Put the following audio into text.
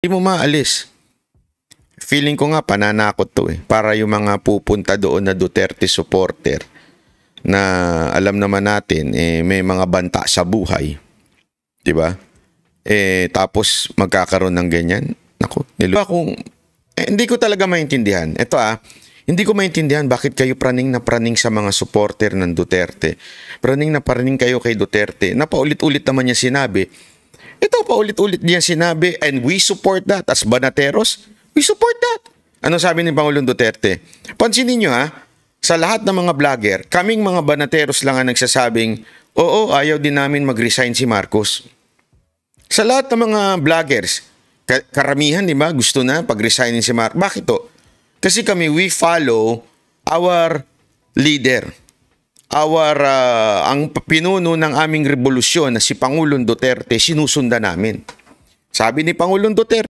Hindi mo maalis. Feeling ko nga pananakot to eh. Para yung mga pupunta doon na Duterte supporter na alam naman natin may mga banta sa buhay. 'Di ba? Tapos magkakaroon ng ganyan. Nako, hindi ko talaga maintindihan. Ito hindi ko maintindihan bakit kayo praning na praning sa mga supporter ng Duterte. Praning na praning kayo kay Duterte. Napaulit-ulit naman niya sinabi. Ito paulit-ulit niya sinabi and we support that as Banateros. We support that. Ano sabi ni Pangulong Duterte? Pansinin niyo sa lahat ng mga vlogger, kaming mga Banateros lang ang nagsasabing, oo, ayaw din namin mag-resign si Marcos. Sa lahat ng mga vloggers, karamihan, di ba, gusto na pag-resignin si Marcos. Bakit to? Kasi kami, we follow our leader. Ang pinuno ng aming revolusyon na si Pangulong Duterte, sinusundan namin. Sabi ni Pangulong Duterte,